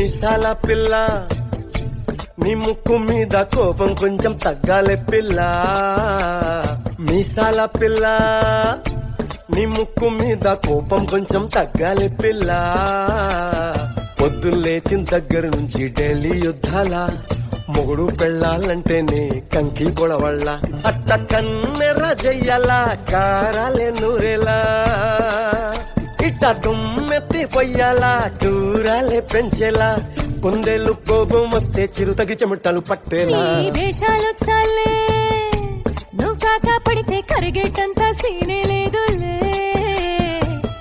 మీసాల పిల్ల నీ ముక్కు మీద కోపం కొంచెం తగ్గాలే పిల్ల. మీసాల పిల్ల నీ ముక్కు మీద కోపం కొంచెం తగ్గాలే పిల్ల. పొద్దున్న లేచిన దగ్గర నుంచి డైలీ యుద్ధాల మొగుడు పెళ్ళాలంటేనే కంకి గొడవళ్ళ. అట్ట కన్నెర్ర చెయ్యాలా కారాలే నూరేలా, ఇట్ట దుమ్మెత్తి పొయ్యాలా కూరాలే పెంచేలా. కొందేళ్ళు కోపం వస్తే చిరుతగి చెమటలు పట్టేలా. వేషాలు చాలే నువ్వు కాక పడితే కరిగేటంత సీనే లేదులే.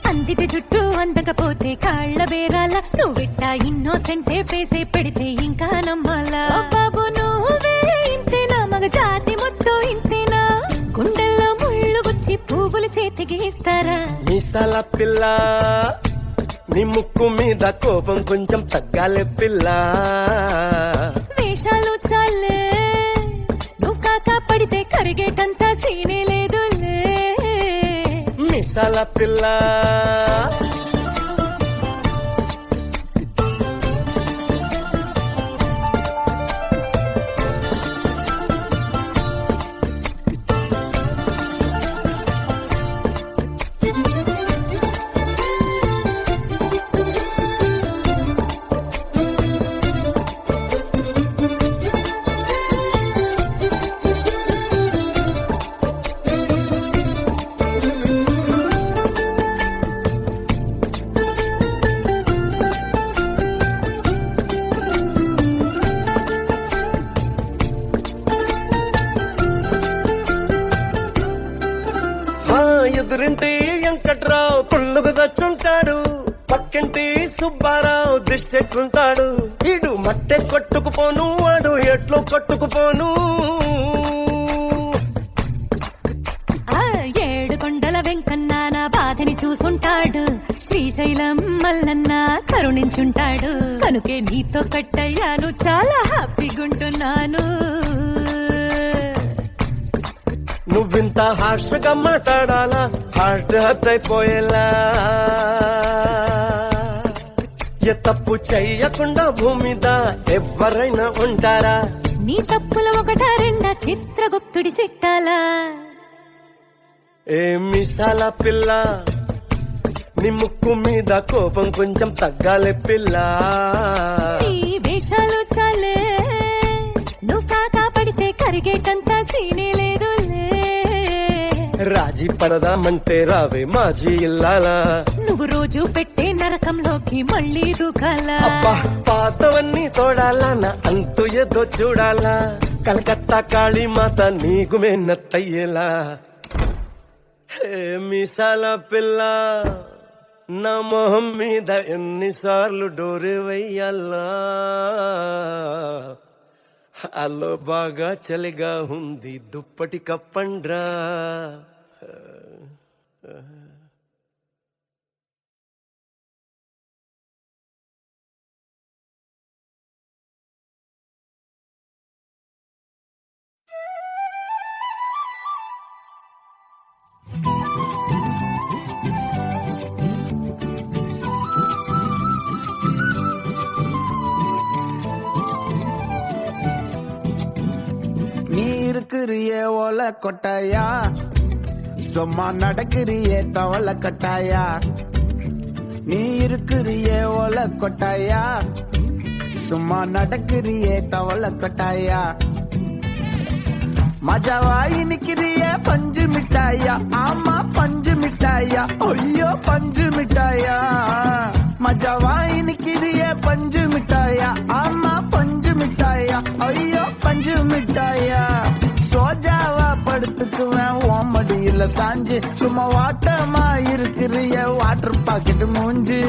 అందిటి జుట్టు అందకపోతే కాళ్ళ బేరాల నువ్విట్ట ఇన్నోసెంటే పేసే పెడితే ఇంకా నమ్మాలా. బాబు నువ్వే ఇంతేనా మగ జాతి మొత్తం ఇంతేనా, గుండెల్లో ముళ్ళు గుచ్చి పువ్వులు చేతికి ఇస్తారా. మీసాల పిల్ల నీ ముక్కు మీద కోపం కొంచెం తగ్గాలే పిల్ల. వేషాలు చాలే నువ్వు కాక పడితే కరిగేటంత సీనే లేదులే. మీసాల పిల్ల ఎదురింటి వెంకట్రావు పుల్లుకు దచ్చుంటాడు, పక్కింటి సుబ్బారావు దిష్టెట్లుంటాడు. వీడు మట్టె కొట్టుకుపోను వాడు ఎట్లో కొట్టుకుపోను. ఏడు కొండల వెంకన్న నా బాధని చూసుంటాడు, శ్రీశైలం మల్లన్న కరుణించుంటాడు. కనుకే నీతో కట్టయ్యాను చాలా హ్యాపీగుంటున్నాను. నువ్వింత హార్ష్గా మాట్లాడాలా హార్ట్ హర్ట్ అయిపోయేలా. ఏ తప్పు చెయ్యకుండా భూమిద ఎవరైనా ఉంటారా. నీ తప్పుల ఒకటా రెండా చిత్రగుప్తుడి చిట్టాలా. ఏ మీసాల పిల్ల నీ ముక్కు మీద కోపం కొంచెం తగ్గాలే పిల్ల. నీ వేషాలు చాలే నువ్వు కాకా పడితే కరిగేటంత సీనే లేదులే. రాజీ పడదామంటే రావే మాజీ ఇల్లాలా. నువ్వు రోజు పెట్టే నరకంలోకి మళ్ళీ దూకాలా. అబ్బా పాతవన్నీ తోడాలా నా అంతు ఏదో చూడాలా. కలకత్తా కాళీమాత నీకు మెన్నత్తయ్యేలా. హే మీసాల పిల్ల నా మొహం మీద ఎన్నిసార్లు డోరే వెయ్యాలా. అల్లో బాగా చలిగా ఉంది దుప్పటి కప్పండ్రా. நீ இருக்கிறியே ஓலை கொட்டாயா, சும்மா நடக்கிறியே தவளை கட்டாயா. நீ இருக்கிறியே ஓலை கொட்டாயா, சும்மா நடக்கிறியே தவளை கட்டாயா. மஜாவாயி நிக்கிறியே பஞ்சு மிட்டாயா, ஆமா பஞ்சு மிட்டாயா, ஐயோ பஞ்சு மிட்டாயா. மஜாவாயி நிக்கிறியே பஞ்சு மிட்டாயா, ஆமா பஞ்சு மிட்டாயா, ஐயோ பஞ்சு மிட்டாயா. சோஜாவா படுத்துக்குவேன் ஓமடியில சாஞ்சு, சும்மா வாட்டமா இருக்கிறிய வாட்டர் பாக்கெட் மூஞ்சு.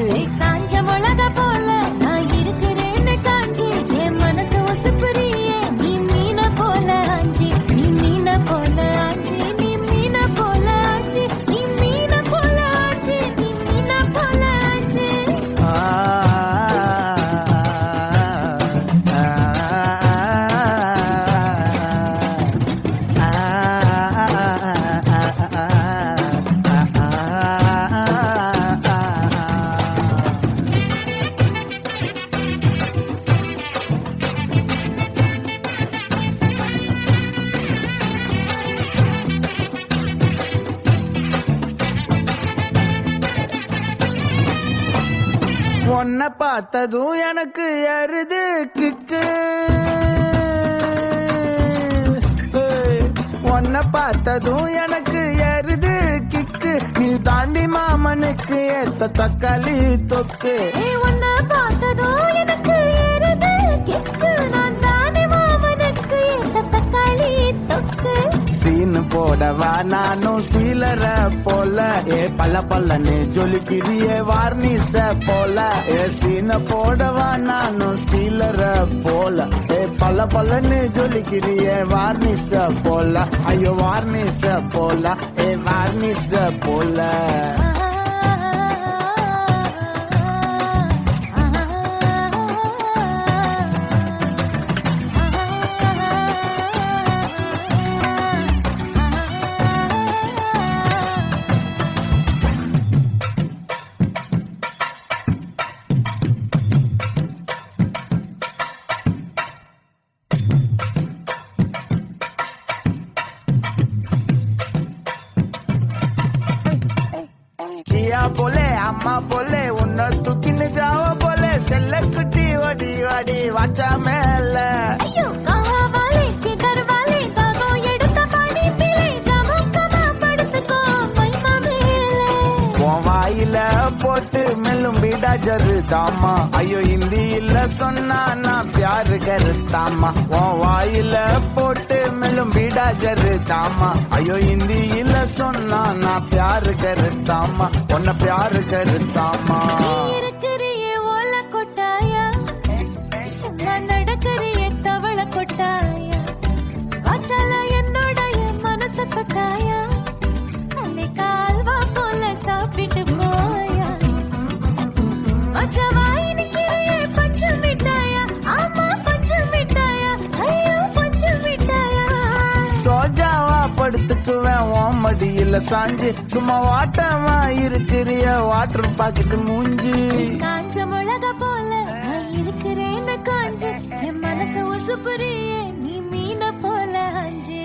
காஞ்ச மிளகா போல நான் இருக்கிறேன்னு காஞ்சி, என் மனசு ஒசுப்புறியே நீ மீன போல ஆஞ்சி. நீ மீன போல ஆஞ்சி, நீ மீன போல ஆஞ்சி, நீ மீன போல ஆஞ்சி, நீ மீன போல ஆஞ்சி. உன்னை பார்த்ததும் எனக்கு ஏறுது கிக்கு உன்னை பார்த்ததும் எனக்கு ஏறுது கிக்கு நீ தாண்டி மாமனுக்கு ஏத்த தக்காளி தொக்கு உன்னை பார்த்ததும் எனக்கு ஏறுது கிக்கு நான் தானே மாமனுக்கு ஏத்த தக்காளி தொக்கு சீனு போடவா நானும் சீலர போல பல்ல பல்லன்னு ஜொலிக்கிறியே வார்னிச போல சீன போடவா நானும் சீலர போல பல்ல பல்லன்னு ஜொலிக்கிறியே வார்னிச போல ஐயோ வார்னிச போல வார்னிச போல किया बोले अम्मा बोले उन्ना तुकिन जाओ बोले सेल्ले कुटी वडी वडी वाचा मेल ஐயோ கஹா வாலே கிதர் வாலே தாகோ எடுத்த பாடி பிளே கம கம படுத்துக்கோ மைமா மேலே உன் வாயில போட்டு மெல்லும் பீடா ஜரு தாமா ஐயோ ஹிந்தியில சொன்னா நான் பியாரு கருத்தாமா உன் வாயில போட்டு மெல்லும் பீடா ஜரு தாமா ஐயோ ஹிந்தியில சொன்னா நான் பியாரு கருத்தாமா உன்னை பியாரு கருத்தாமா இருக்கிறியே ஓல கொட்டாயா நான் நடக்கறியே தவள கொட்டாயா வாச்சால என்னோடைய மனச தொட்டாயா அன்னை கால்வா போல சாப்பிட்டு போயா மச்சவா இன்னைக்கிறியே பஞ்சு மிட்டாயா ஆமா பஞ்சு மிட்டாயா ஐயோ பஞ்சு மிட்டாயா சோஜாவா படுத்துக்குவேன் உன் மடியில சாஞ்சு சும்மா வாட்டமா இருக்கிறிய வாட்டர் பாக்கெட் மூஞ்சி காஞ்ச மிளகா போல நான் இருக்கிறேன்னு காஞ்சு என் மனச உசுப்புறியே நீ மீன போல அஞ்சு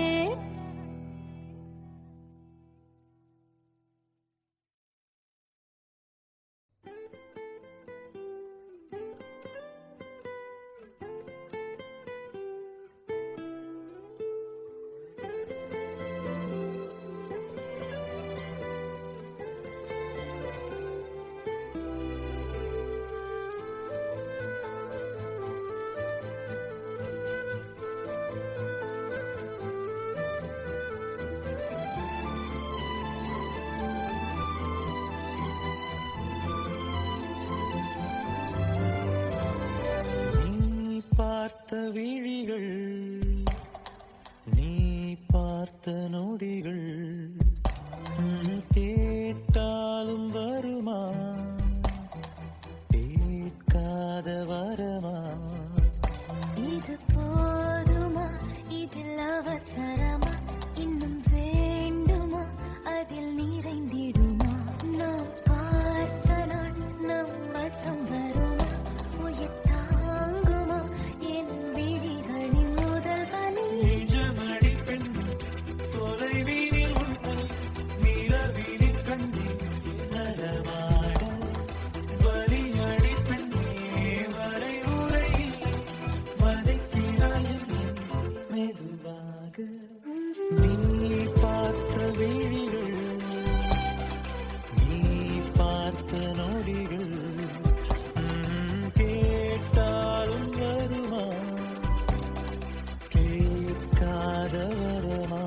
பார்த்த விழிகள் நீ பார்த்த நொடிகள் கேட்டாலும் வருமா கேட்காத வரமா இது போதுமா இதில் அவசரமா இன்னும் வேண்டுமா அதில் நிறைந்திடுமா நாம் பார்த்த நாள் நம் வசம் வருமா உயிர் தாங்குமா என் விழிகளின் முதல் வலி நிஜமடி பெண் தொலைவீனில் உன்னை நிலவீனில் கண்டி நடமாட வலியடி பெண்ணே வரை உரையில் வதைக்கிறாய் மெதுவாக நீ பார்த்த விழிகள் நீ பார்த்த நொடிகள் கேட்டாலும் வருமா கேட்காத வருமா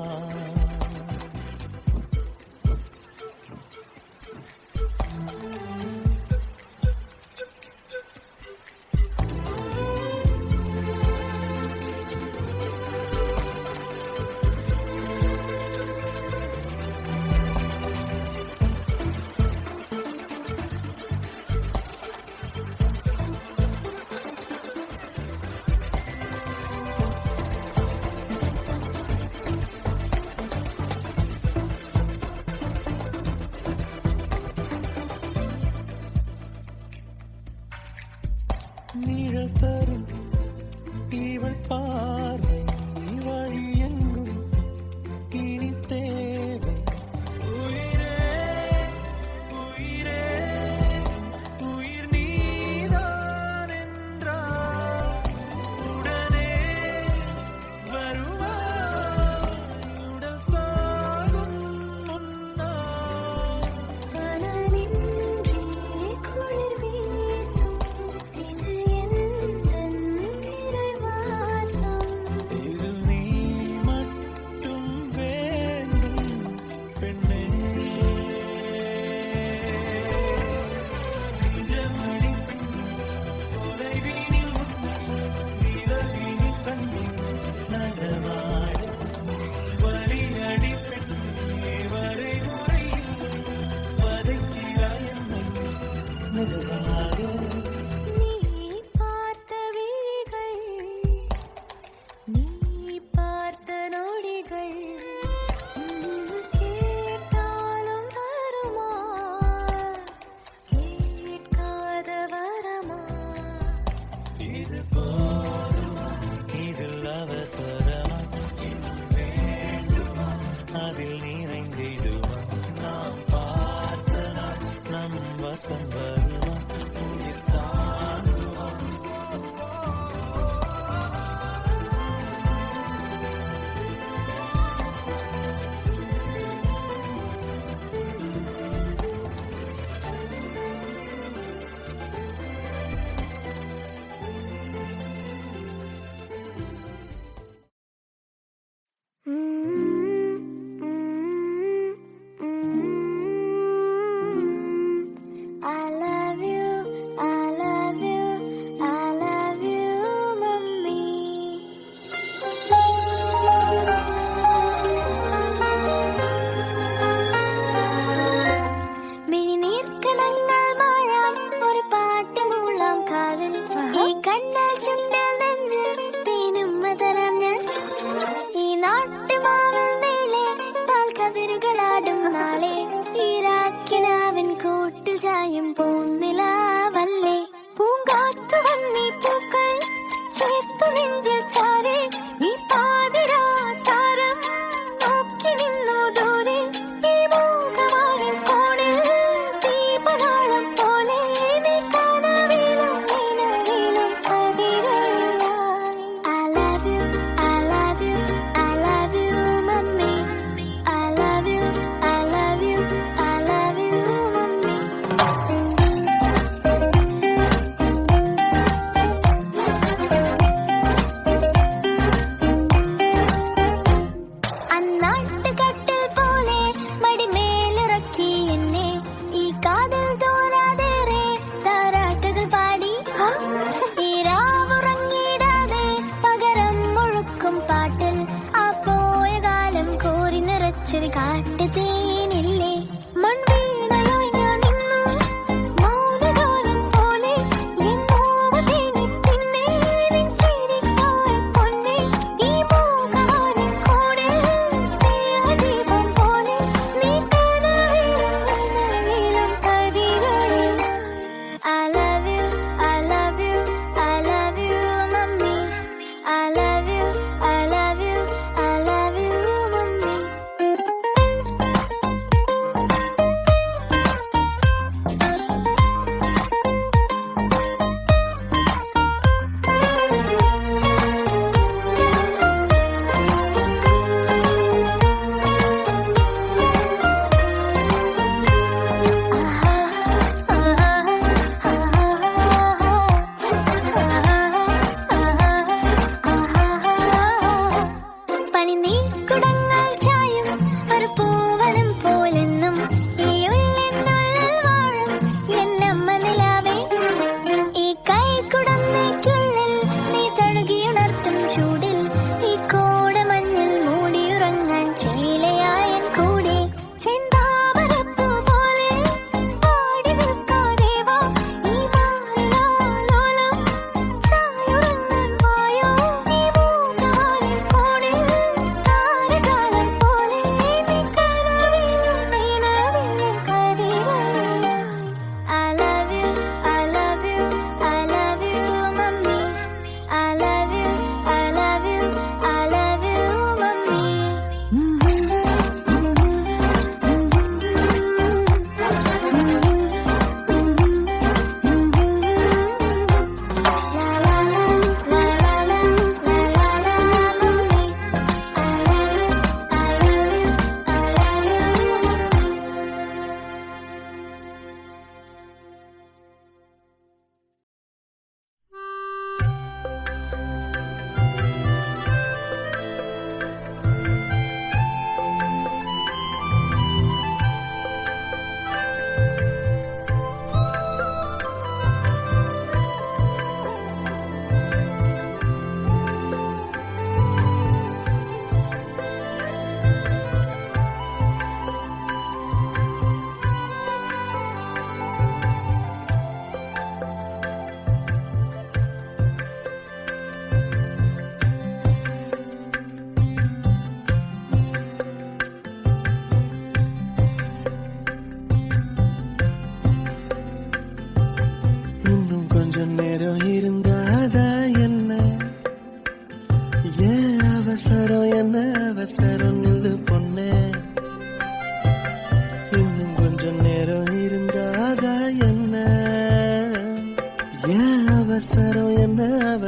நிழல் தரும் இவள் பார்வை வழி எங்கும் இனி தேவை உயிரே உயிரே உயிர் நீதான் இது போதுமா இதில் அவசரமா இன்னும் வேண்டுமா அதில் நிறைந்திடுமா நாம் பார்த்த நாள் நம் வசம் வருமா உயிர் தாண்டுமா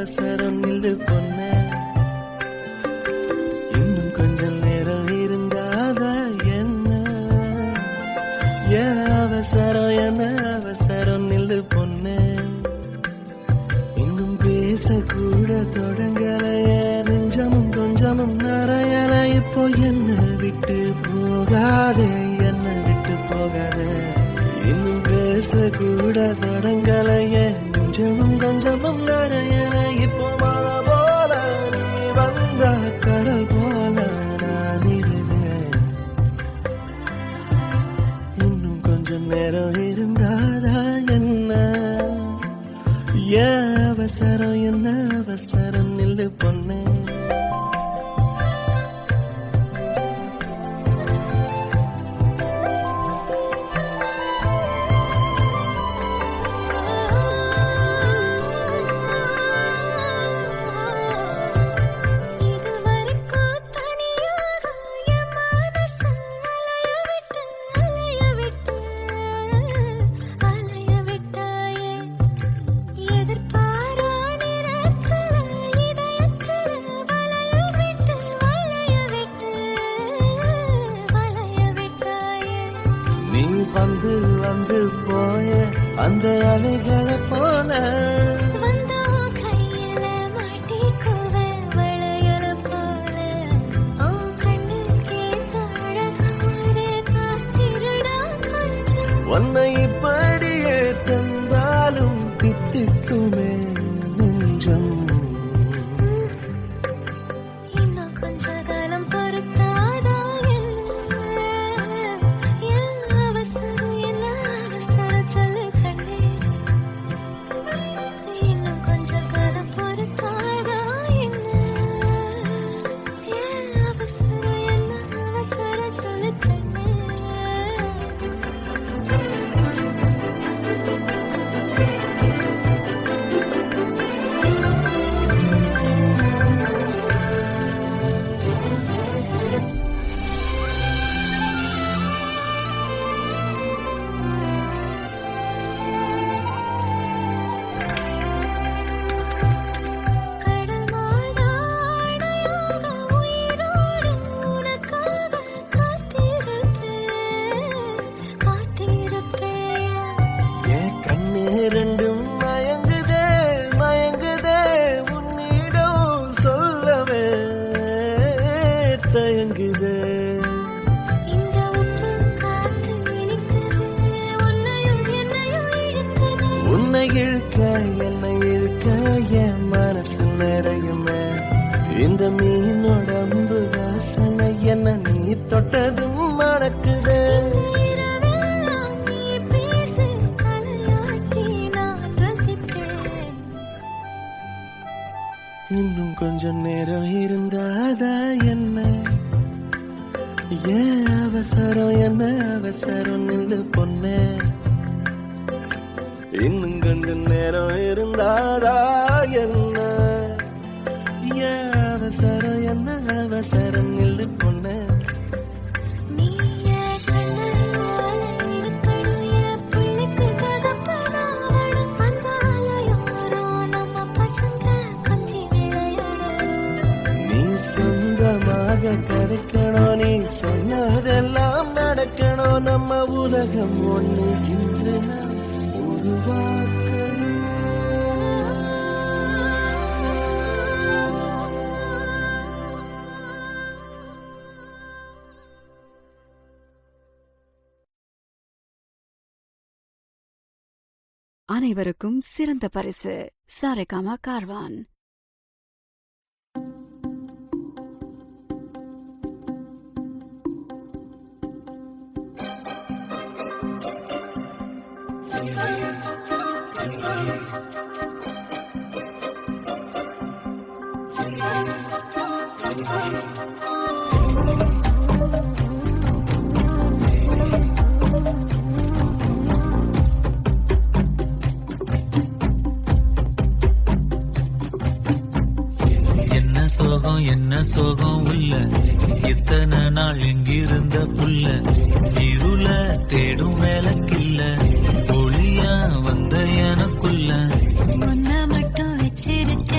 அவசரம் நில்லு பொண்ணே இன்னும் கொஞ்சம் நேரம் இருந்தாதா என்ன ஏன் அவசரம் என்ன அவசரம் நில்லு பொண்ணே இன்னும் பேசக்கூட தொடங்கலையே நெஞ்சமும் கொஞ்சமும் நிறையல இப்போ என்ன விட்டு போகாதே என்ன விட்டு போகாதே இன்னும் பேசக்கூட தொடங்கலையே நெஞ்சமும் கொஞ்சமும் நிறையல இப்போ மழை போல நீ வந்த கடல் போல நான் இருந்தேன் இன்னும் கொஞ்சம் நேரம் இருந்தாதா என்ன ஏன் அவசரம் என்ன அவசரம் நில்லு பொண்ணே இதுவரைக்கும் தனியாக என் மனசு அலைய விட்டாயே எதிர்பாரா நிறத்துல இதயத்துல வளைய விட்டாயே நீ வந்து வந்து போய அந்த அலைகளை போல வந்தா கையில மாட்டிக்குவே வளையல போல உன் கண்ணுக்கே அழகாரே காத்திருடா கொஞ்சம் உன்னை இப்படியே தந்தாலும் பித்திக்குமே நெஞ்சம் இன்னும் கொஞ்ச காலம் பொறுத்தாதா என்ன ஏன் அவசரம் என்ன அவசரம் சொல்லு கண்ணே இன்னும் கொஞ்ச காலம் பொறுத்தாதா என்ன ஏன் அவசரம் என்ன அவசரம் சொல்லு கண்ணே கடல் மாதாடையாக உயிரோடு உனக்காக காத்திருப்பேன் என் கண்ணு ரெண்டும் மயங்குதே மயங்குதே உன்னிடம் சொல்லவே தயங்குதே இந்த உப்பு காற்று இனிக்குது உன்னையும் என்னையும் இழுக்குது உன்னை இழுக்க என்னை இழுக்க என் மனசு நிறையுமே இந்த மீனோடம்பு வாசனை என்ன நீ தொட்டதும் மணக்குதே இரவெல்லாம் நீ பேசு தலையாட்டி நான் ரசிப்பேன் இன்னும் கொஞ்சம் நேரம் இருந்தாதா என்ன ஏன் அவசரம் என்ன அவசரம் நில்லு பொண்ணே இன்னும் கொஞ்சம் நேரம் இருந்தாதா என்ன ஏன் அவசரம் என்ன அவசரம் நில்லு பொண்ணே நீ என் கண்ணல் போல இருக்கணும் என் பிள்ளைக்கு தகப்பனாவணும் அந்த அலையோரம் நம்ம பசங்க கொஞ்சி விளையாடணும் நீ சொந்தமாக கிடைக்கணும் நீ சொன்னதெல்லாம் நடக்கணும் நம்ம உலகம் ஒண்ணு இன்று நாம் உருவாக்கணும் அனைவருக்கும் சிறந்த பரிசு சாரேகாமா கார்வான். என்ன சோகம் உள்ள இத்தனை நாள் எங்கிருந்த புள்ள இருள தேடும் வேலைக்கில்ல ஒளியா வந்த எனக்குள்ள உன்னை மட்டும் வச்சிருக்க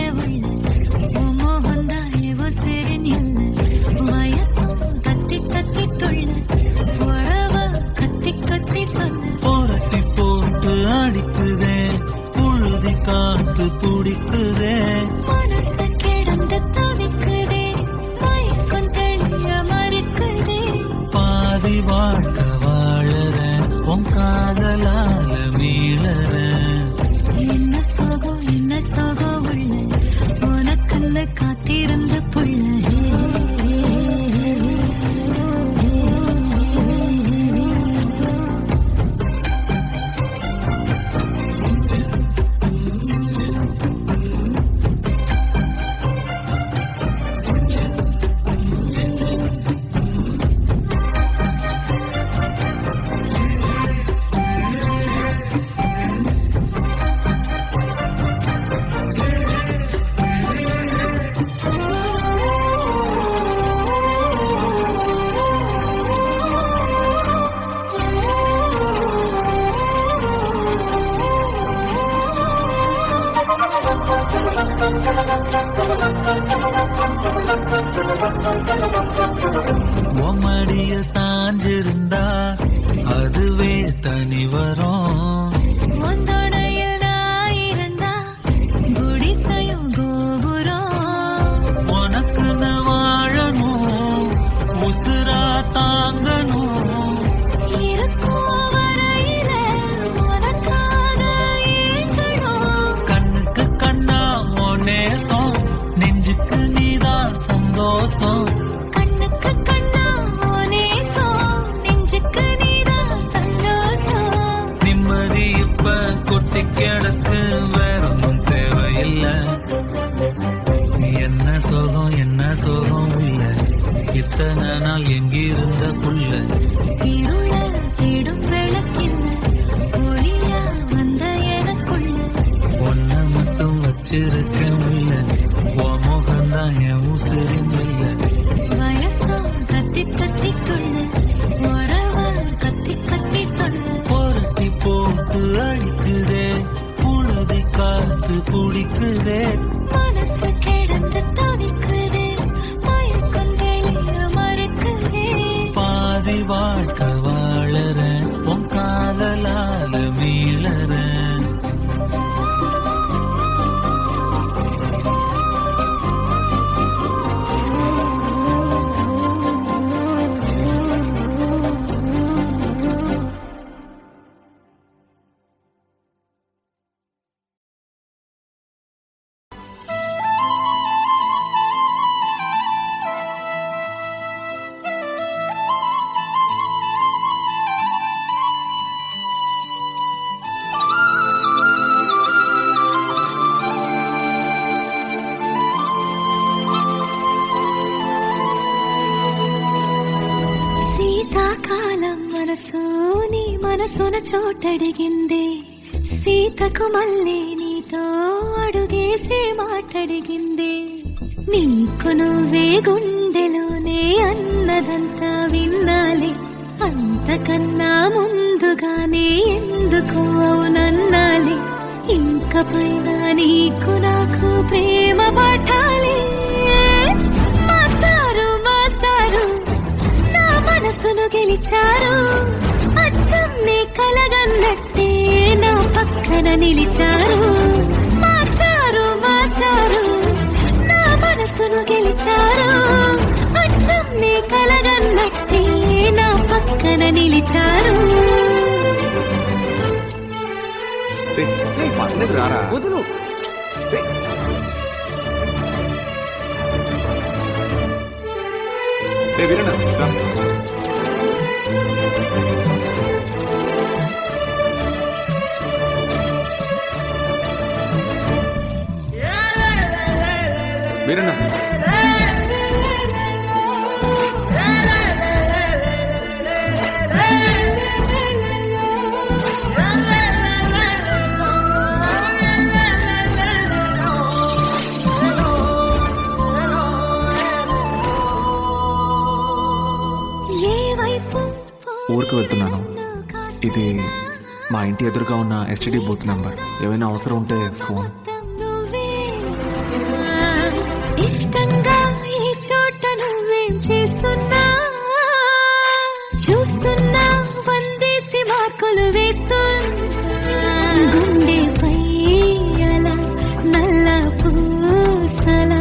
என்ன சோகம் இல்ல இத்தனை நாள் எங்கிருந்த புள்ள இருள தேடும் விளக்கில்ல ஒளியா வந்த எனக்குள்ள ஒன்ன மட்டும் வச்சிருக்க முடியல உன் முகம்தான் என் உசிரிந்தில்ல வயசம் கத்தி கத்தி துள்ள உறவ கத்தி கத்தி தொல்ல புரட்டி போட்டு அடிக்குதே புழுதி காத்து பிடிக்குதே மனசு கிடந்து தவிக்குதே மயக்கம் தெளிய மறுக்குதே பாதி வாழ்க்கை வாழறேன் உன் காதலால மீளறேன் శీతాకాలం మనసు నీ మనసున చోటడిగిందే సీతకు మళ్ళీ నీతో అడుగేసే మాటడిగిందే నీకు నువ్వే గుండెలోనే అన్నదంతా విన్నాలే అంతకన్నా ముందుగానే ఎందుకు అవునన్నాలే ఇంక పైన నీకు నాకు ప్రేమ పాఠాలే మాస్టారు మాస్టారు నా మనసును గెలిచారు అచ్చం నీ కలగన్నట్టే నా పక్కన నిలిచారు మాస్టారు మాస్టారు నా మనసును గెలిచారు అచ్చం నీ కలగన్నట్టే నా పక్కన నిలిచారు వదులు వీరన్న ఊరికి వెళ్తున్నాను. ఇది మా ఇంటి ఎదురుగా ఉన్న ఎస్టీడీ బూత్ నంబర్. ఏమైనా అవసరం ఉంటే ఫోన్. ఇష్టంగా ఈ చోట నువ్వేం చేస్తున్నా చూస్తున్నా వందేసి మార్కులు వేస్తున్నా గుండెపై అలా నల్ల పూసల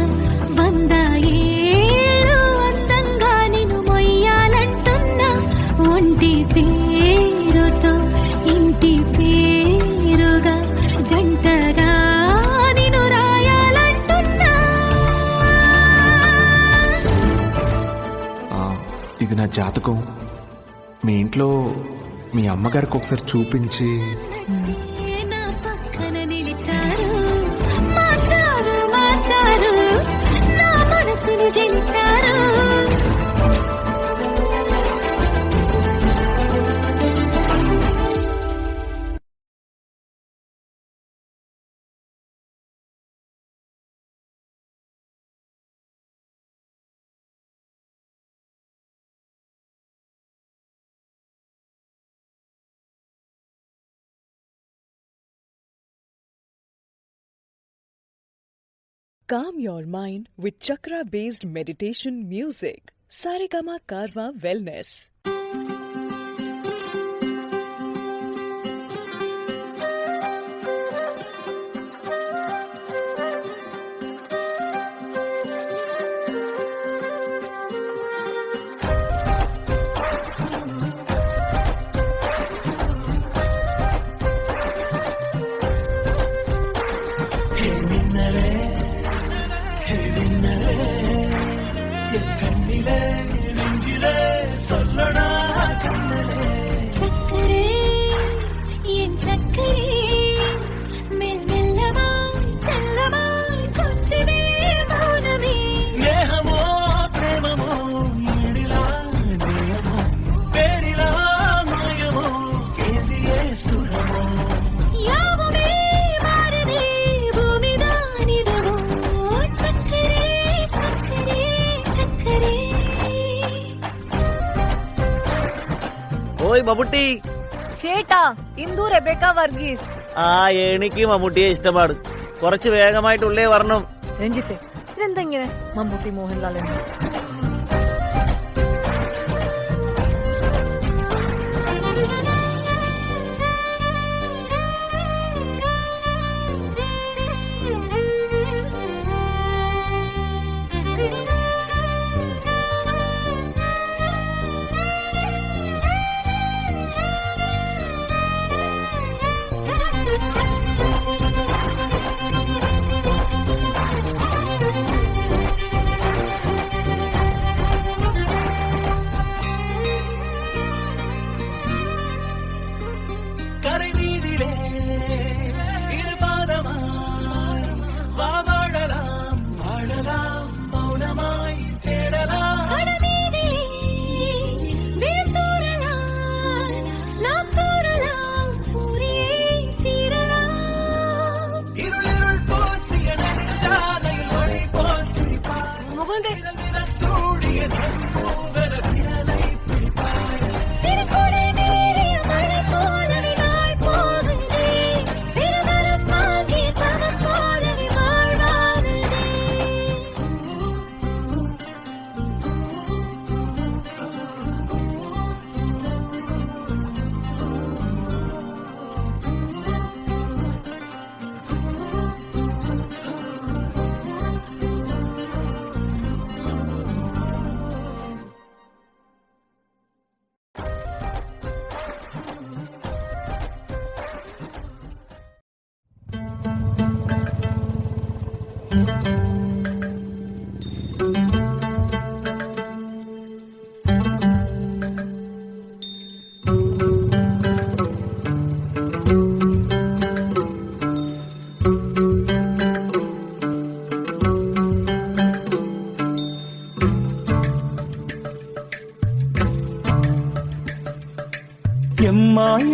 100 ఏళ్ళు అందంగా నిన్ను మొయ్యాలంటున్నా ఒంటి పేరుతో ఇంటి పేరుగా జంటగా నిన్ను రాయాలంటున్నా ఇది నా జాతకం. మీ ఇంట్లో మీ అమ్మగారికి ఒకసారి చూపించి. నా పక్కన నిలిచారు మాస్టారు మాస్టారు నా మనసును గెలిచారు Calm your mind with chakra-based meditation music. Saregama Karwa Wellness. చక్కరే ఏం చక్కరే మెల్లమెల్లమా చల్లమా కొంచెమే ഓയ് മമ്മൂട്ടി. ചേട്ടാ ഇന്ദു റെബേക്ക വർഗീസ്. എനിക്ക് മമ്മൂട്ടിയെ ഇഷ്ടമാണ്. കുറച്ച് വേഗമായിട്ടുള്ളേ വരണം. രഞ്ജിത്തെ ഇതെന്താ ഇങ്ങനെ മമ്മൂട്ടി മോഹൻലാൽ എന്ന്?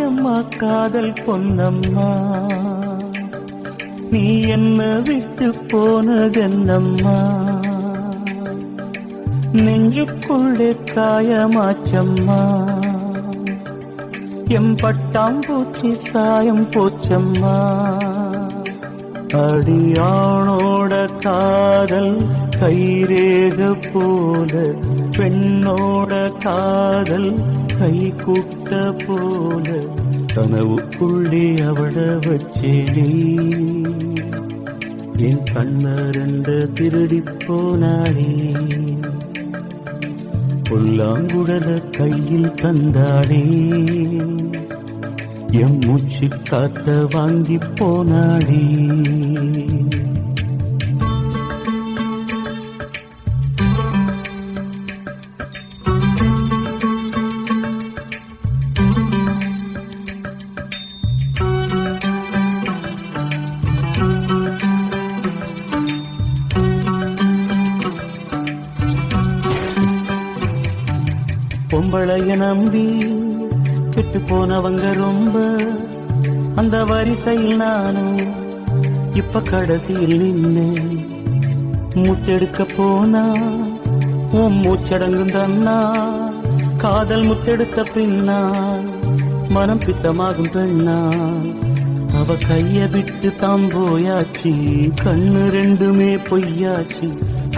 எம்மா காதல் பொன்னம்மா, நீ என்ன விட்டு போனதென்னம்மா, நெஞ்சுக்குள்ளே காயமாச்சம்மா, எம் பட்டாம்பூச்சி சாயம் போச்சம்மா. அடியானோட காதல் கைரேக போல, பெண்ணோட காதல் கை கூட்ட போல, கனவுக்குள்ளே அவட வச்சேனே, என் கண்ணரண்ட திருடி போனாளே, புல்லாங்குடல கையில் தந்தாளே, எம் மூச்சு காத்த வாங்கி போனாளே. பொம்பளைய நம்பி கெட்டு போனவங்க ரொம்ப, அந்த வரிசையில் நானும் இப்ப கடைசியில் நின்று முத்தெடுக்க போனா உன் மூச்சடங்கும் தன்னா, காதல் முத்தெடுத்த பின்னா மனம் பித்தமாகும் பெண்ணா, அவ கைய விட்டு தாம் போயாச்சு, கண்ணு ரெண்டுமே பொய்யாச்சு,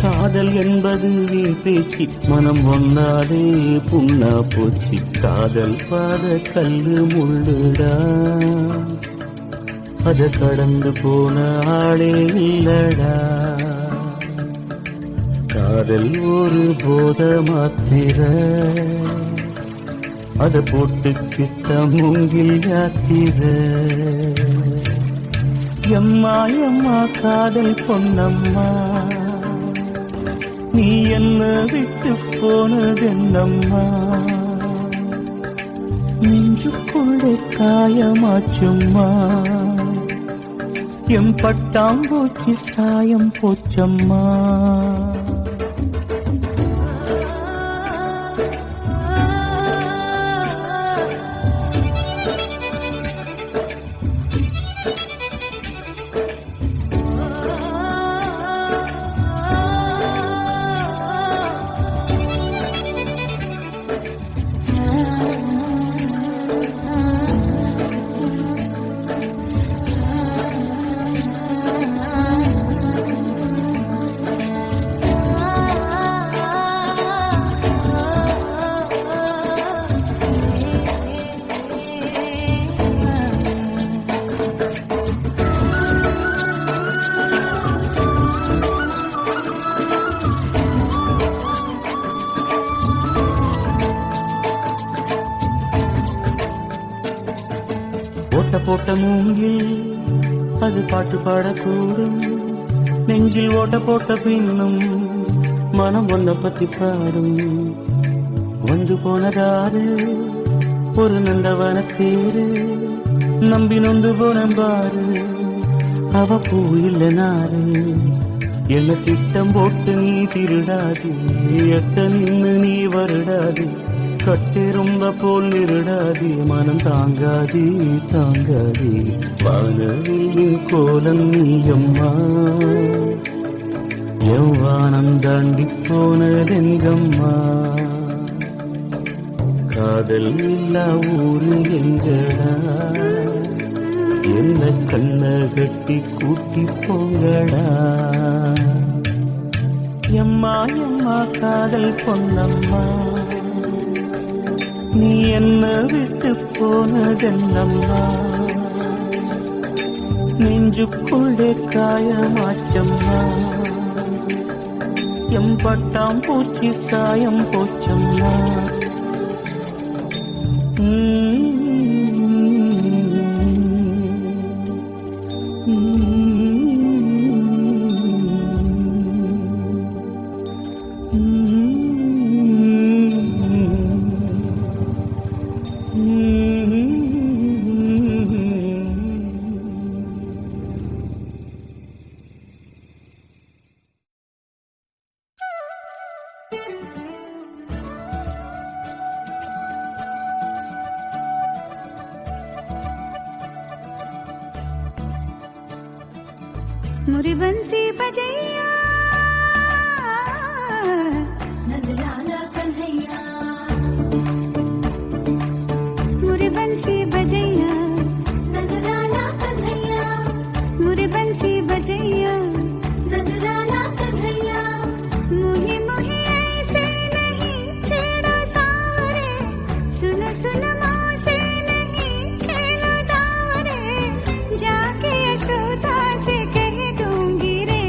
காதல் என்பது வீண் பேச்சு, மனம் ஒன்னாலே புண்ணா போச்சு, காதல் பாத கல்லு முள்ளுடா, அத கடந்து போன ஆளே இல்லடா, காதல் ஒரு போத மாத்திர, அத போட்டுக்கிட்ட மூங்கில் யாத்திர. எம்மா எம்மா காதல் பொன்னம்மா, நீ என்ன விட்டு போனதென்னம்மா, நெஞ்சுக்குள்ளே காயமாச்சும்மா, எம் பட்டாம்பூச்சி சாயம் போச்சம்மா. சட்டை போட்ட மூங்கில் அது பாட்டு பாடக்கூடும். நெஞ்சில் ஓட்ட போட்ட பின்னும் மனம் ஒன்ன பத்தி பாடும். வந்து போனதாரு ஒரு நந்தவன தேரு, நம்பி நொந்து போனம்பாரு அவ பூ இல்ல நாரு. என்ன திட்டம் போட்டு நீ திருடாது, எட்ட நின்னு நீ வருடாது, கட்டிருந்த போல் நிருடாது, மனம் தாங்காது தாங்காது. வானவில்லின் கோலம் நீயம்மா, எவ்வானம் தாண்டி போனதெங்கம்மா. காதல் இல்லா ஊரு எங்கடா, என்ன கண்ண கட்டி கூட்டி போங்கடா. எம்மா எம்மா காதல் பொன்னம்மா, நீ என்ன விட்டு போனதென்னம்மா. நெஞ்சுக்குள்ளே காயமாச்சம்மா, எம்பட்டாம் பூச்சி சாயம் போச்சம்மா. मुरी बंसी बजैया नंदलाला कन्हैया, मुरी बंसी बजैया नंदलाला कन्हैया, मुरी बंसी बजैया नंदलाला कन्हैया. मुही मुही ऐसे नहीं छेड़ो सावरे, सुन सुन मौसे नहीं खेलो दावरे. जाके यशोदा से कह दूंगी रे,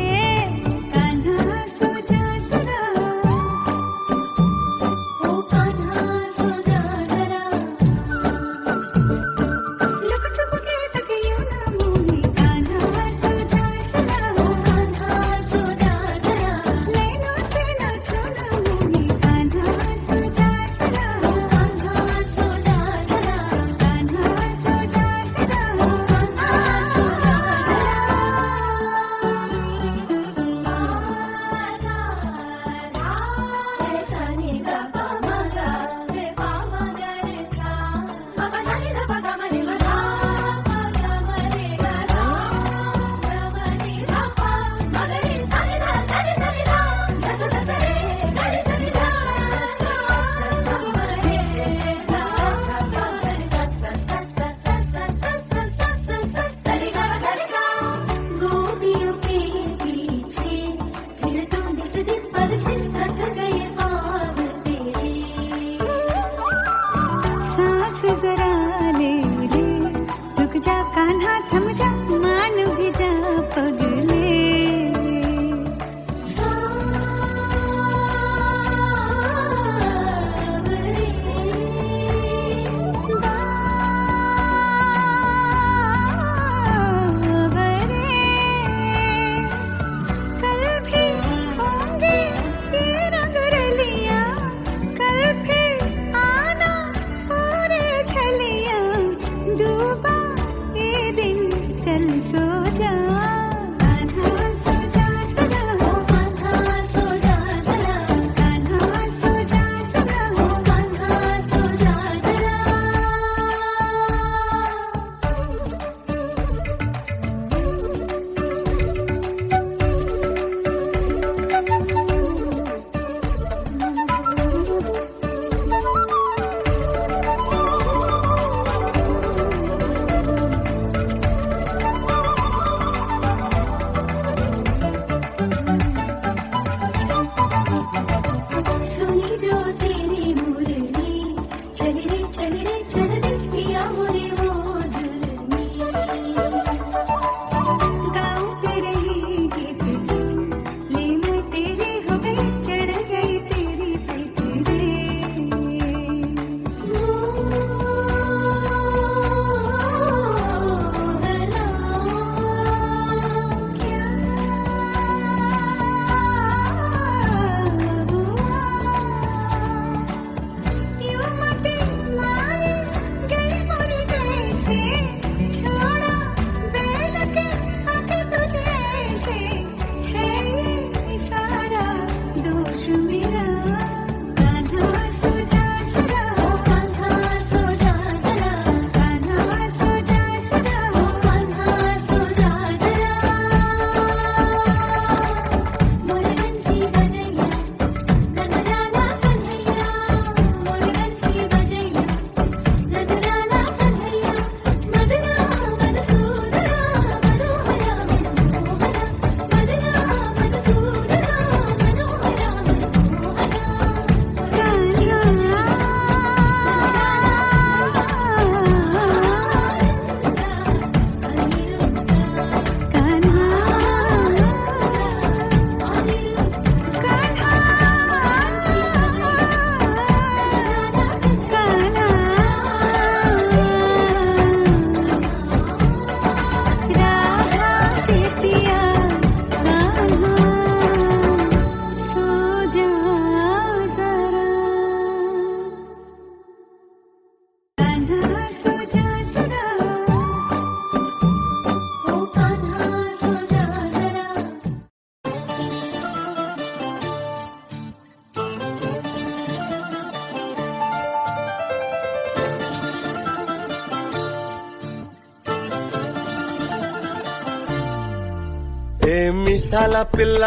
మిసాల పిల్ల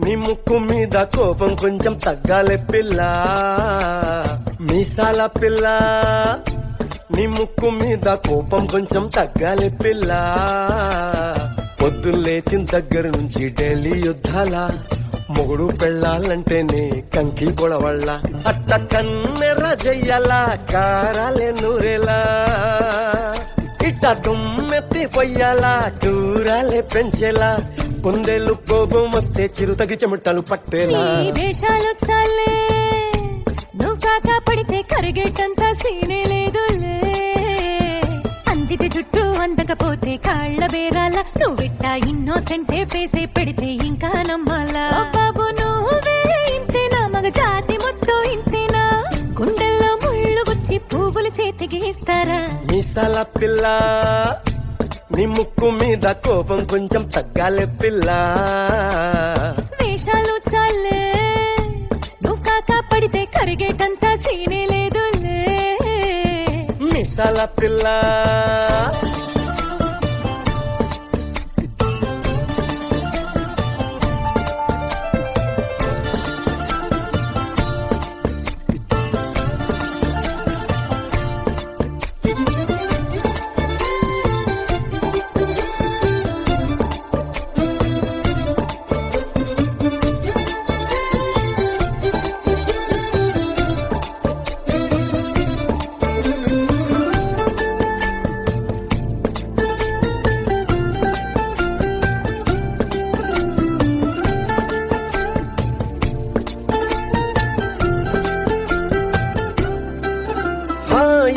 నీ ముక్కు మీద కోపం కొంచెం తగ్గాలే పిల్ల మీసాల పిల్ల నీ ముక్కు మీద కోపం కొంచెం తగ్గాలి పిల్ల పొద్దున్న లేచిన దగ్గర నుంచి డైలీ యుద్ధాల మొగుడు పెళ్ళాలంటేనే కంకి గొడవళ్ళ అట్ట కన్నెర్ర జయ్యాల కారాలే నూరేలా ఇట్ట దుమ్మెత్తి పొయ్యాలా టూరాలే పెంచేలా కొందేలు కోపం వస్తే చిరుతగి చెమటలు పట్టేలా నీ వేషాలు చాలే నువ్వు కాక పడితే కరిగేటంత సీనే లేదులే అందితే జుట్టు అందకపోతే కాళ్ళ బేరాల నువ్విట్ట ఇన్నోసెంటే పేసే పెడితే ఇంకా నమ్మాలా బాబు నువ్వే ఇంతేనా మగ జాతి మొత్తం ఇంతేనా గుండెల్లో ముళ్ళు గుచ్చి పువ్వులు చేతికి ఇస్తారా మీసాల పిల్ల నీ ముక్కు మీద కోపం కొంచెం తగ్గాలే పిల్ల వేషాలు చాలే నువ్వు కాక పడితే కరిగేటంత సీనే లేదులే మీసాల పిల్ల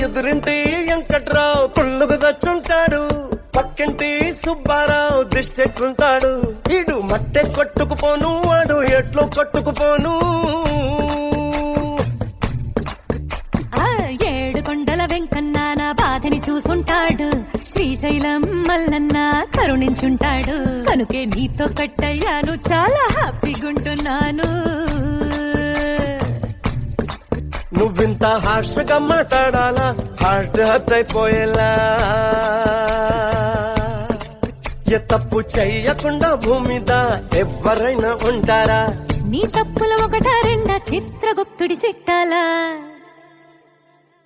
ఎదురింటి వెంకట్రావు పుల్లుకు దచ్చుంటాడు పక్కింటి సుబ్బారావు దిష్టెట్టుంటాడు ఈడు మట్టె కొట్టుకుపోను వాడు ఎట్లో కొట్టుకుపోను ఏడు కొండల వెంకన్న నా బాధని చూసుంటాడు శ్రీశైలం మల్లన్న కరుణించుంటాడు కనుకే నీతో కట్టయ్యాను చాలా హ్యాపీగుంటున్నాను నువ్వింత హార్ష్గా మాట్లాడాలా హార్ట్ హర్ట్ అయిపోయేలా ఏ తప్పు చెయ్యకుండా భూమిద ఎవరైనా ఉంటారా నీ తప్పుల ఒకటా రెండా చిత్రగుప్తుడి చిట్టాలా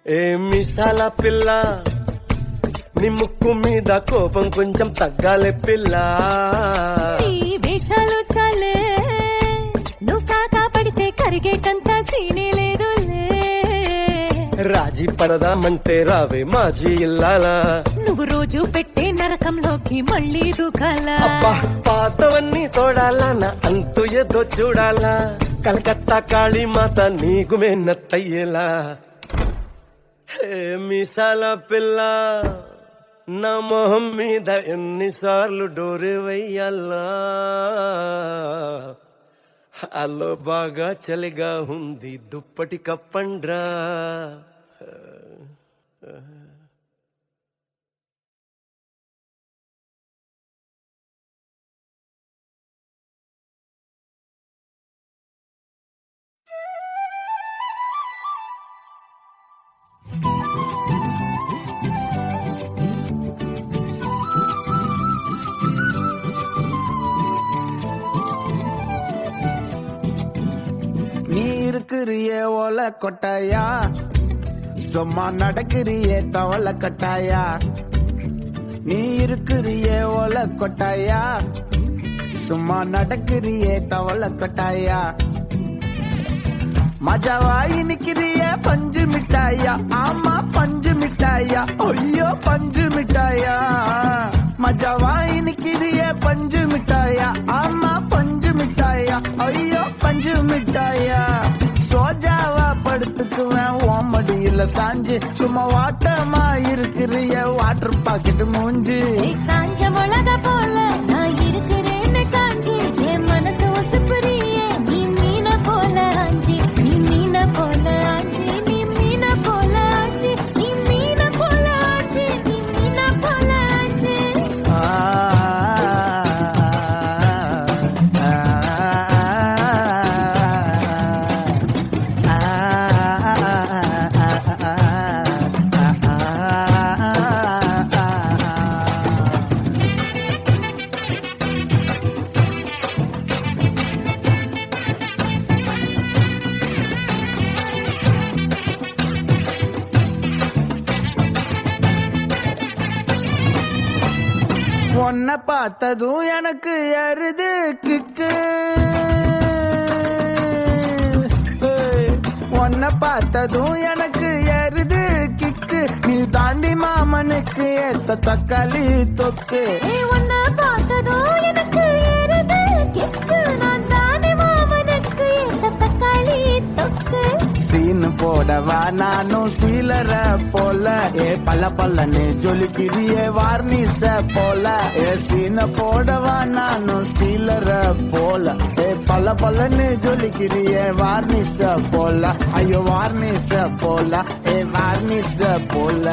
ఏ మిసాల పిల్ల నీ ముక్కు మీద కోపం కొంచెం తగ్గాలే పిల్ల నీ వేషాలు చాలే నువ్వు కాకా పడితే కరిగేటంత సీనే లేదులే రాజీ పడదామంటే రావే మాజీ ఇల్లాలా నువ్వు రోజు పెట్టే నరకంలోకి మళ్ళీ దూకాలా అబ్బా పాతవన్నీ తోడాలా నా అంతు ఏదో చూడాలా కలకత్తా కాళీమాత నీకు మెన్నత్తయ్యేలా మిసాల పిల్ల నా మొహం మీద ఎన్నిసార్లు డోరే వెయ్యాలా అల్లో బాగా చలిగా ఉంది దుప్పటి కప్పండ్రా நீ இருக்கிறியே ஓல கொட்டாயா சும்மா நடக்கிறியே தவள கட்டாயா நீ இருக்கிறியே ஓல கொட்டாயா சும்மா நடக்கிறியே தவள கட்டாயா மஜாவாயி நிக்கிறியே பஞ்சு மிட்டாயா ஆமா பஞ்சு மிட்டாயா ஐயோ பஞ்சு மிட்டாயா மஜாவாயி நிக்கிறியே பஞ்சு மிட்டாயா ஆமா பஞ்சு மிட்டாயா ஐயோ பஞ்சு மிட்டாயா சோஜாவா படுத்துக்குவேன் ஓமடியில சாஞ்சு சும்மா வாட்டமா இருக்கிறிய வாட்டர் பாக்கெட் மூஞ்சி காஞ்ச மிளக போல நான் இருக்கிறேன்னு காஞ்சி என் மனசு ஒசுப்புறியே நீ மீன போல ஆஞ்சி நீ மீன போல ஆஞ்சி நீ மீன போல ஆஞ்சி நீ மீன போல ஆஞ்சி நீ மீன போல ஆஞ்சி பார்த்ததும் எனக்கு ஏறுது கிக்கு, உன்னை பார்த்ததும் எனக்கு ஏறுது கிக்கு, நீ தாண்டி மாமனுக்கு ஏத்த தக்காளி தொக்கு. உன்னை பார்த்ததோ எனக்கு ஏறுது கிக்கு, நான் தானே மாமனுக்கு ஏத்த தக்காளி தொக்கு. சீனு போடவா நானும் சீலர போல, ஏ பல்ல பல்லன்னு ஜொலிக்கிறிய வார்னிச போல. ஏ சீன போடவா நானும் சீலர போல, ஏ பல்ல பல்லன்னு ஜொலிக்கிறிய வார்னிச போல. ஐயோ வார்னிச போல, ஏ வார்னிச போல.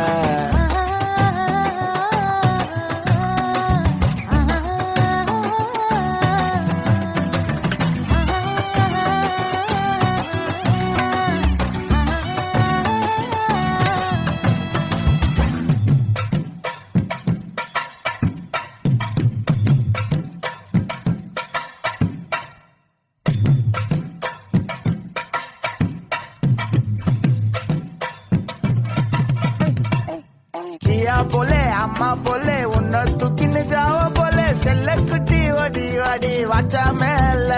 கியா போலே அம்மா போலே உன்னை தூக்கின்னு ஜாவ போலே, செல்ல குட்டி ஓடி ஓடி வாச்சா மேல.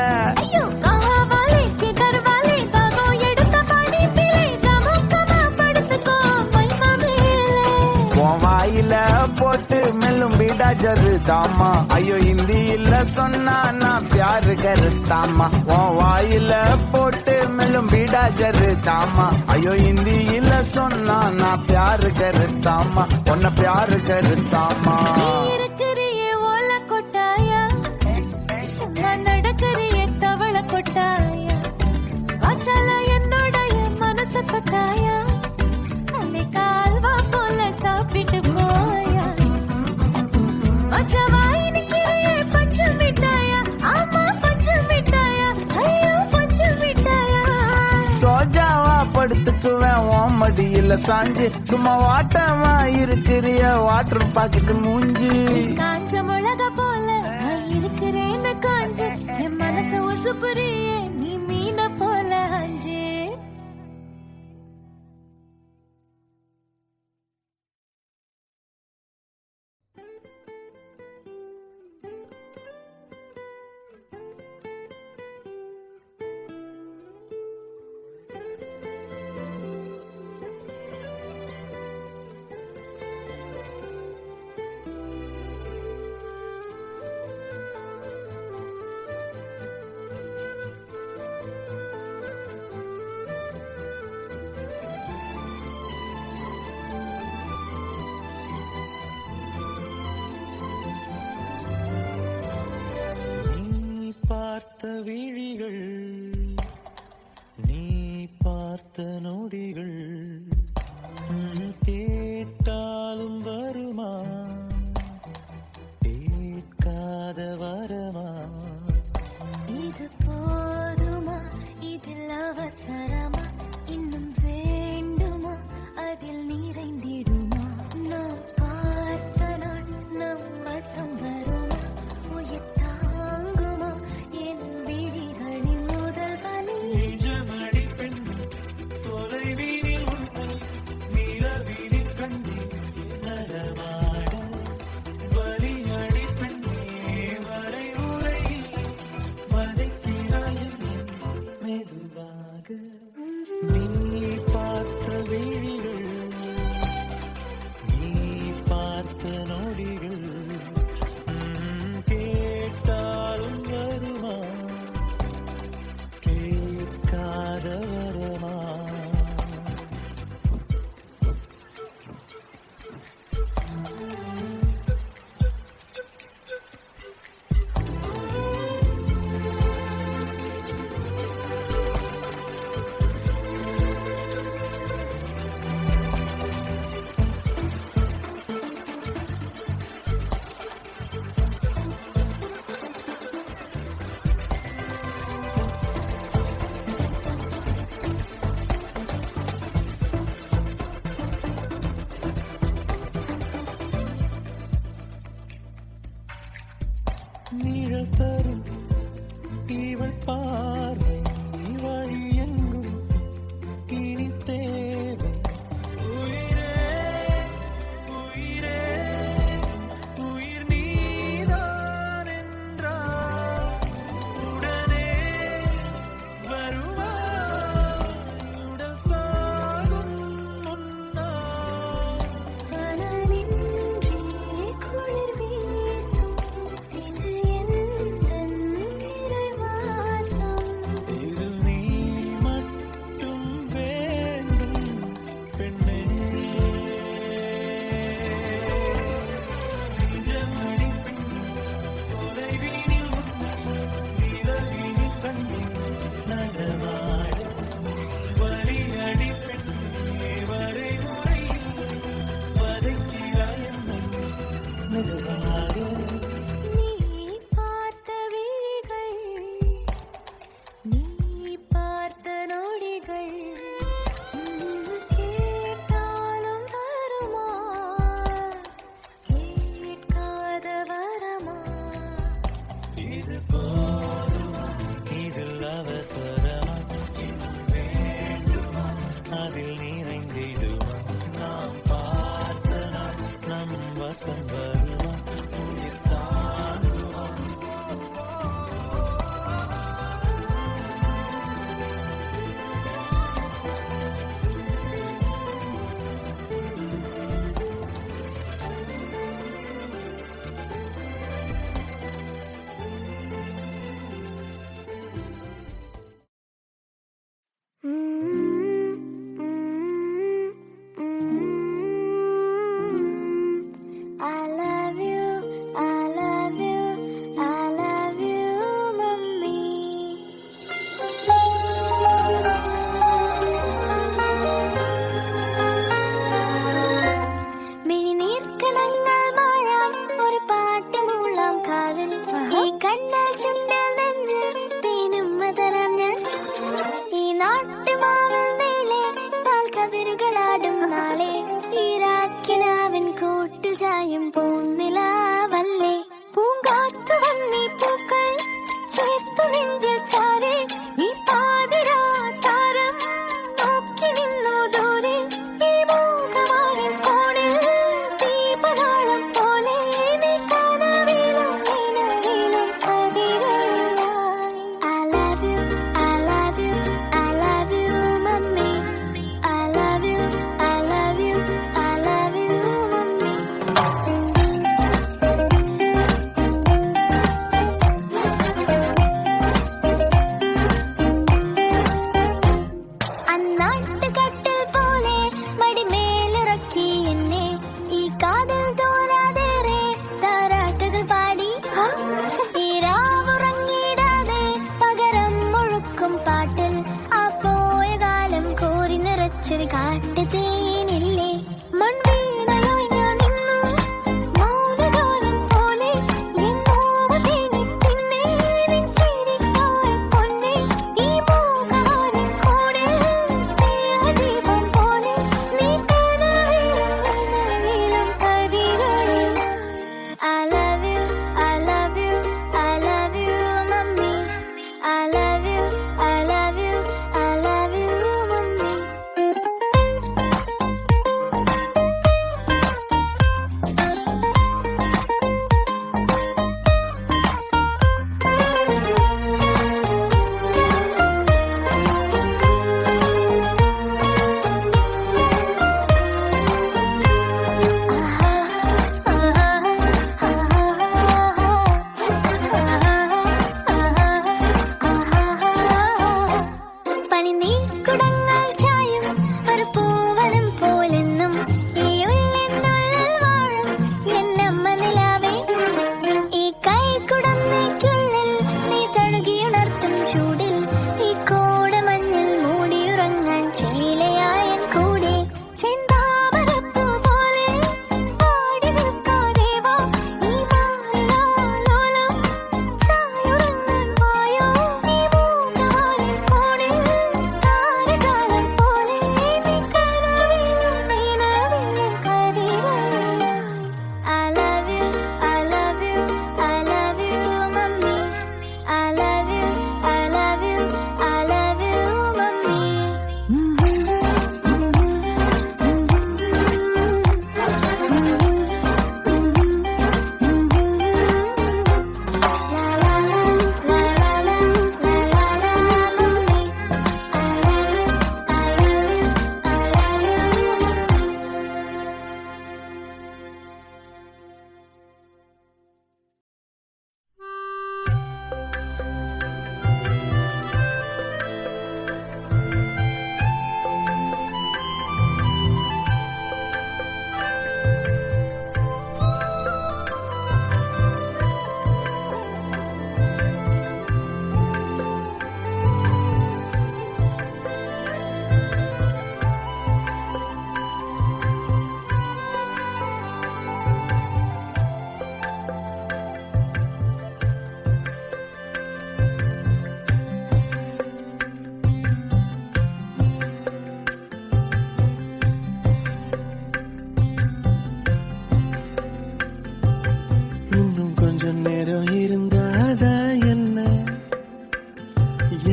ஐயோ காவாலே கிதர்வாலே தாகோ எடுத்த பாடி பிளே, கமக்கமா படுத்துக்கோ மைமா மேலே. உன் வாயில போட்டு மெல்லும் பீடா ஜருதாமா, ஐயோ ஹிந்தியில சொன்னா நான் பியாரு கருத்தாமா. உன் வாயில போட்டு மெல்லும் பீடா ஜருதாமா, ஐயோ ஹிந்தியில சொன்னா நான் பியாரு கருத்தாமா, உன்னை பியாரு கருத்தாமா. நீ இருக்கிறியே ஓல கொட்டாயா, சும்மா நடக்கிறியே தவள கொட்டாயா, வாச்சால என்னோடைய மனச தொட்டாயா, அன்னை கால்வா போல சாப்பிட்டு போயா. மச்சவாய் நிக்கிறியே பச்சை மிட்டாயா, ஆமா பச்சை மிட்டாயா, ஐயோ பச்சை மிட்டாயா. சோஜாவா படுத்துக்குவேன் உன் மடியில சாஞ்சு, சும்மா வாட்டமா இருக்கிறிய வாட்டர் பாக்கெட்டு மூஞ்சி. காஞ்ச மிளகா போல நான் இருக்கிறேன்னு காஞ்சு, என் மனச உசுப்புறியே நீ மீன போல அஞ்சு. பார்த்த விழிகள், நீ பார்த்த நொடிகள், கேட்டாலும் வருமா கேட்காத வரமா. இது போதுமா, இதில் அவசரமா, இன்னும் வேண்டுமா, அதில் நிறைந்திடுமா. நாம் பார்த்த நாள் நம் வசம் வருமா, உயிர் தாங்குமா என் விழிகளின் முதல் வலி. நிஜமடி பெண் தொலைவீனில் உன்னை நிலவீனில் கண்டி நடமாட, வலியடி பெண்ணே வரை உரையில் வதைக்கிறாய் என்னை மெதுவாக. நீ பார்த்த விழிகள், நீ பார்த்த நொடிகள், கேட்டாலும் வருமா கேட்காத வரமா. நிழல் தரும் இவள் பார்வை வழி எங்கும் இனி தேவை. உயிரே உயிரே உயிர் நீதான்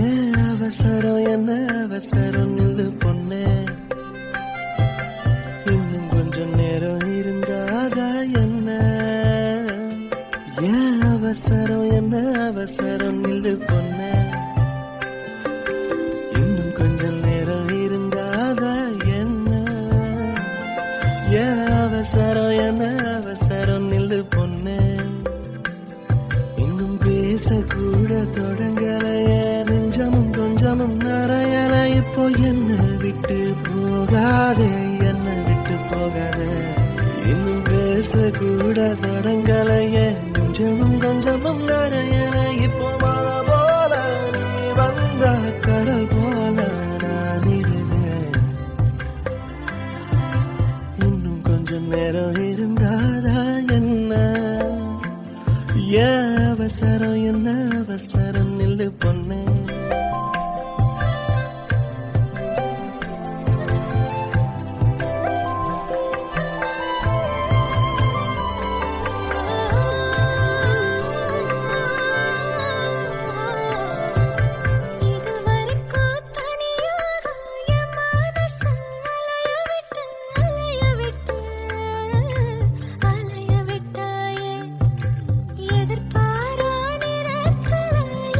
ஏன் அவசரம் என்ன அவசரம் நில்லு பொண்ணே இன்னும் கொஞ்சம் நேரம் இருந்தாதா என்ன ஏன் அவசரம் என்ன அவசரம் நில்லு பொண்ணே இன்னும் கொஞ்சம் நேரம் இருந்தாதா என்ன ஏன் அவசரம் என்ன அவசரம் நில்லு பொண்ணே இன்னும் பேசக்கூட தொடங்கலையே நெஞ்சமும் கொஞ்சமும் நிறையல இப்போ என்ன விட்டு போகாதே என்ன விட்டு போகாதே இன்னும் பேசக்கூட தொடங்கலையே நெஞ்சமும் கொஞ்சமும் நிறையல இப்போ மழை போல நீ வந்த கடல் போல நான் இருந்தேன் இன்னும் கொஞ்சம் நேரம் இருந்தாதா என்ன ஏன் அவசரம் என்ன அவசரம் நில்லு பொண்ணே இதுவரைக்கும் தனியாக என் மனசு அலைய விட்டாயே எதிர்பாரா நிறத்துல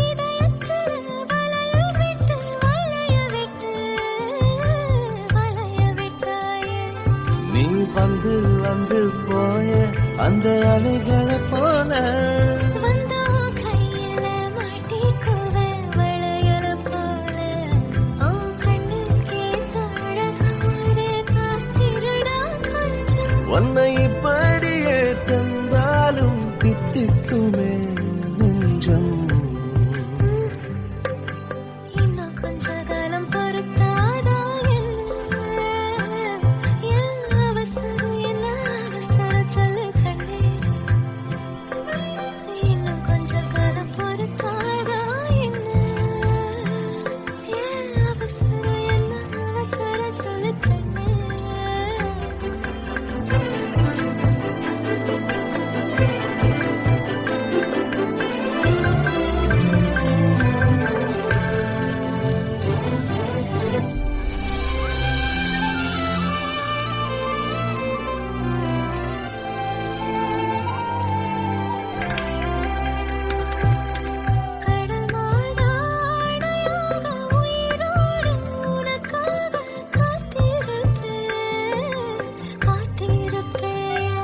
இதயத்துல வளைய விட்டாயே நீ வந்து வந்து போய அந்த அலைகளை போல வந்தா கையில மாட்டிக்குவ வளையல போல உன் கண்ணுக்கே அழகாரு காத்திருடா கொஞ்சம் உன்னை இப்படியே தந்தாலும் பித்துக்குமே நெஞ்சம் இன்னும் கொஞ்ச காலம் பொறுத்தாதா என்ன அவசரம் சொல்லு கண்ணே இன்னும் கொஞ்ச காலம் பொறுத்தாதா என்ன அவசரம் சொல்லு கண்ணே கடல் மாதாடையாக உயிரோடு உனக்காக காத்திருப்பேயா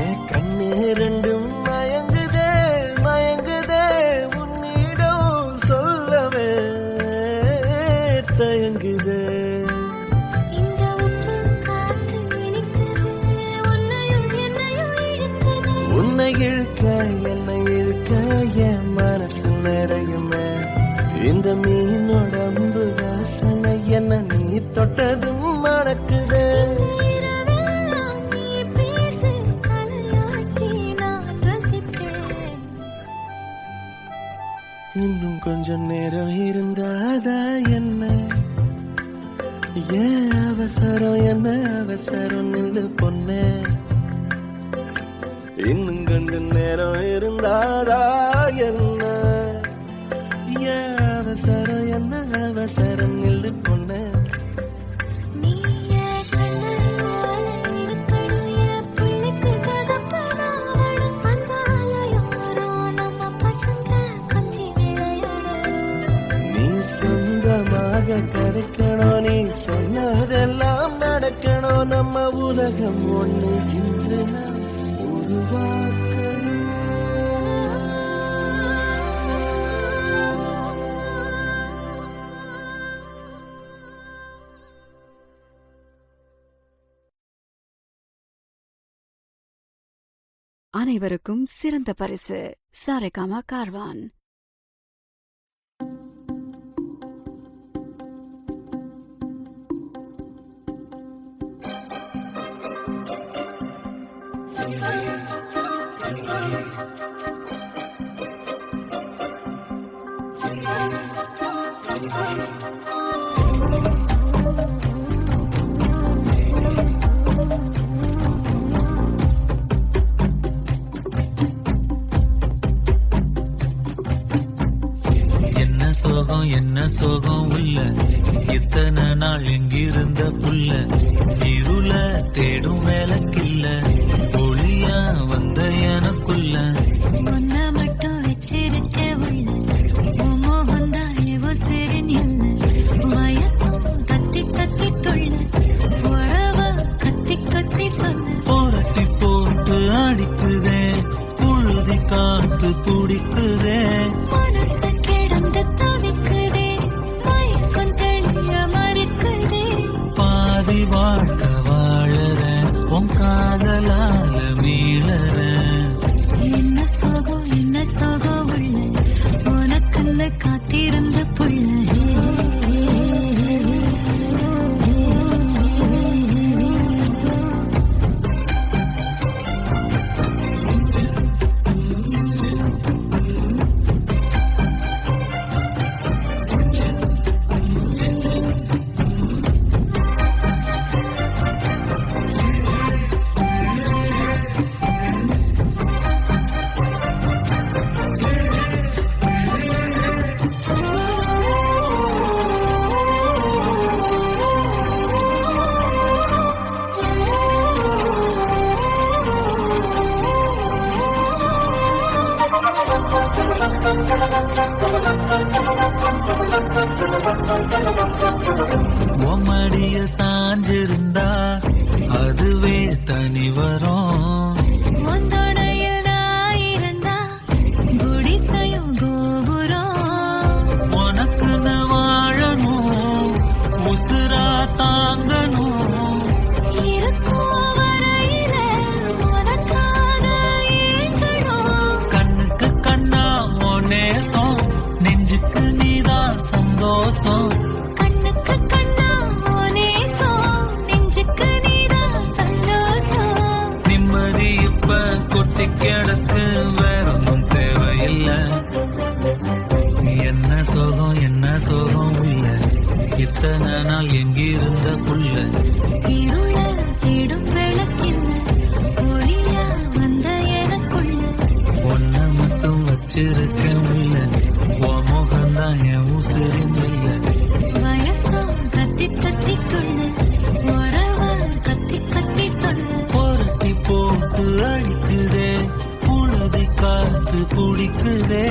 என் கண்ணு ரெண்டும் மயங்குதே மயங்குதே உன்னிடம் சொல்லவே தயங்குதே இந்த உப்பு காத்து இனிக்குது உன்னையும் என்னையும் இழுக்குது உன்னை இழுக்க என்னை இழுக்க என் மனசு நிறையுமே இந்த மீனோடம்பு வாசனை என்ன நீ தொட்டதும் மணக்குதே இரவெல்லாம் நீ பேசு தலையாட்டி நான் ரசிப்பேன் இன்னும் கொஞ்சம் நேரம் இருந்தாதா என்ன ஏன் அவசரம் என்ன அவசரம் நில்லு பொண்ணே இன்னும் கொஞ்சம் நேரம் இருந்தாதா என்ன ஏன் அவசரம் என்ன அவசரம் நில்லு பொண்ணே நீ என் கண்ணல் போல இருக்கணும் என் பிள்ளைக்கு தகப்பனாவணும் அந்த ஆலயோரம் நம்ம பசங்க கொஞ்சி விளையாடணும் நீ சொந்தமாக கிடைக்கணும் நீ சொன்னதெல்லாம் நடக்கணும் நம்ம உலகம் ஒண்ணு இன்று நாம் உருவாக்கணும் அனைவருக்கும் சிறந்த பரிசு சாரேகாமா கார்வான். என்ன சோகம் என்ன சோகம் உள்ள இத்தனை நாள் எங்கிருந்த புள்ள இருள தேடும் வேலைக்கில்ல ஒளியா வந்த எனக்குள்ள ஒன்ன மட்டும் வச்சிருக்க உள்ள உன் மோகந்தான் எவோ சிறுநில்ல வயசும் கத்தி கத்தி தொள்ள உறவ கத்தி கத்தி சொல்ல போரட்டி போட்டு அடிக்குதே புழுதி காத்து பிடிக்குதே மனசு கிடந்து தவிக்குதே மயக்கம் தெளிய மறுக்குதே பாதி வாழ்க்கை வாழறேன் உன் காதலால மீளறேன் என்ன சோகம் உள்ள உனக்குன்னு காத்திருந்த புள்ள உம்மடியில் சாஞ்சிருந்தா அதுவே தனி வரும் ஒந்தோடையில் நான் இருந்தா குடிசையும் கோபுரம் உனக்குன்னு வாழணும் உசுரா தாங்கணும் இருக்கும் வரையில உனக்காக ஏங்கணும் கண்ணுக்கு கண்ணா நேசம் நெஞ்சுக்கு நீதான் சந்தோஷம் கண்ணுக்கு கண்ணா நேசம் நெஞ்சுக்கு நீதான் சந்தோஷம் நிம்மதி இப்ப கொட்டி கிடக்கு வேறொன்னும் தேவையில்லை என்ன சோகம் உள்ள இத்தனை நாள் எங்கிருந்த புள்ள இருள தேடும் விளக்கில்ல ஒளியா வந்த எனக்குள்ள ஒன்ன மட்டும் வச்சிருக்கேன் உள்ள உன் முகம்தான் என் உசிரின் இல்ல வயசும் கத்தி கத்தி தொள்ள உறவ கத்தி கத்தி தொள்ள புரட்டி போட்டு அடிக்குதே புழுதி காத்து பிடிக்குதே